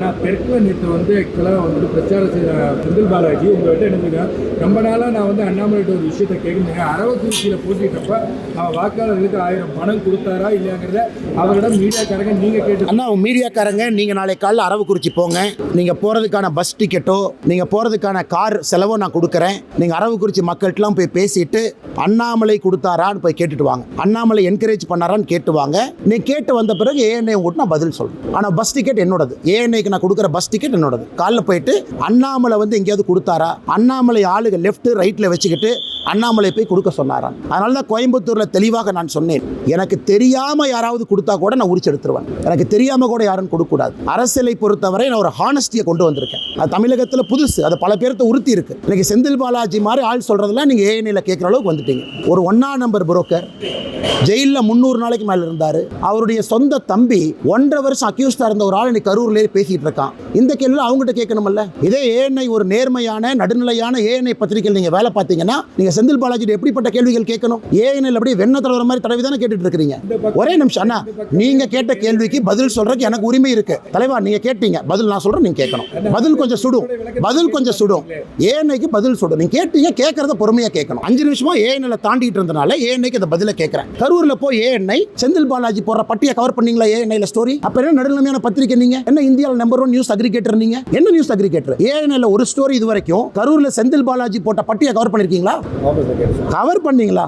நான் தெற்குல நேற்று ஆக்சுவலாக பிரச்சாரம் செய்கிற செந்தில் பாலாஜி உங்கள்கிட்ட என்ன ரொம்ப நாளாக நான் அண்ணாமலைகிட்ட ஒரு விஷயத்தை கேட்குறேன். அரவக்குறிச்சியில் போட்டிட்டப்ப அவன் வாக்காளர்களுக்கு 1000 பணம் கொடுத்தாரா இல்லையாங்கிறத அவரிடம் மீடியாக்காரங்க நீங்கள் கேட்டு அண்ணா மீடியாக்காரங்க நீங்கள் நாளை காலையில் அரவக்குறிச்சி போங்க. நீங்கள் போகிறதுக்கான பஸ் டிக்கெட்டோ நீங்கள் போகிறதுக்கான கார் செலவோ நான் கொடுக்குறேன். நீங்கள் அரவக்குறிச்சி மக்கள்கிட்டலாம் போய் பேசிட்டு அண்ணாமலை கொடுத்தாரான்னு போய் கேட்டுட்டு வாங்க. அண்ணாமலை என்கரேஜ் பண்ணாரான்னு கேட்டு வாங்க. நீ கேட்டு வந்த பிறகு ஏஎன்ஐ உங்கள்கிட்ட நான் பதில் சொல்கிறேன். ஆனால் பஸ் டிக்கெட் என்னோடது. ஏஎன்ஐ நான் கொடுக்குற பஸ் டிக்கெட் என்னோடது. காலைல போயிட்டு அண்ணாமலை எங்கேயாவது கொடுத்தாரா, அண்ணாமலை ஆளுக லெஃப்ட் ரைட்ல வச்சுக்கிட்டு அண்ணாமலை போய் கொடுக்க சொன்னாரான். அதனால தான் கோயம்புத்தூர்ல தெளிவாக நான் சொன்னேன், எனக்கு தெரியாம யாராவது கொடுத்தா கூட நான் உரிச்சு எடுத்துருவேன். எனக்கு தெரியாம கூட யாரும் கொடுக்க கூடாது. அரசியலை பொறுத்தவரை நான் ஒரு ஹானஸ்டியை கொண்டு வந்திருக்கேன். அது தமிழகத்தில் புதுசு, அது பல பேர்த்த உறுத்தி இருக்கு. இன்னைக்கு செந்தில் பாலாஜி மாதிரி ஆள் சொல்றதுல நீங்க ஏஎன்ஐல கேட்கிற அளவுக்கு வந்துட்டீங்க. ஒரு 1ஆம் நம்பர் புரோக்கர் ஜெயிலில் 300 நாளைக்கு மேல இருந்தாரு. அவருடைய சொந்த தம்பி 1.5 வருஷம் அக்யூஸ்டா இருந்த ஒரு ஆள் இன்னைக்கு கரூர்லேயே பேசிட்டு இருக்கான். இந்த கேள்வி அவங்ககிட்ட கேட்கணும்ல. இதே ஏஎன்ஐ ஒரு நேர்மையான நடுநிலையான ஏஎன்ஐ பத்திரிகையில் நீங்க வேலை பார்த்தீங்கன்னா நீங்க செந்தில் பாலாஜி எப்படிப்பட்ட கேள்விகள் கேட்கணும்? ஏஎன்ஐல அப்படியே வெண்ண தலைவர் மாதிரி தடவை தானே கேட்டுட்டு இருக்கீங்க. ஒரே நிமிஷம் அண்ணா, நீங்க கேட்ட கேள்விக்கு பதில் சொல்றதுக்கு எனக்கு உரிமை இருக்கு. தலைவா நீங்க கேட்டீங்க, பதில் நான் சொல்றேன், நீங்க கேட்கணும். பதில் கொஞ்சம் சுடும். ஏஎன்ஐக்கு பதில் சுடும். நீங்க கேட்டீங்க, கேட்கறத பொறுமையா கேட்கணும். 5 நிமிஷமா ஏஎன்ஐல தாண்டிட்டு இருந்தனால ஏஎன்ஐக்கு அந்த பதில கேட்கிறேன். கரூர்ல போய் ஏஎன்ஐ செந்தில் பாலாஜி போற பட்டியை கவர் பண்ணீங்களா? ஏஎன்ஐல ஸ்டோரி அப்ப என்ன நடுநிலையான பத்திரிகை? நீங்க என்ன இந்தியாவில் நம்பர் 1 நியூஸ் அக்ரிகேட்டர்? நீங்க என்ன நியூஸ் அக்ரிகேட்டர்? ஏஎன்ஐல ஒரு ஸ்டோரி இது வரைக்கும் கரூர்ல செந்தில் பாலாஜி போட்ட பட்டியை கவர் பண்ணிருக்கீங்களா? கவர் பண்ணீங்களா?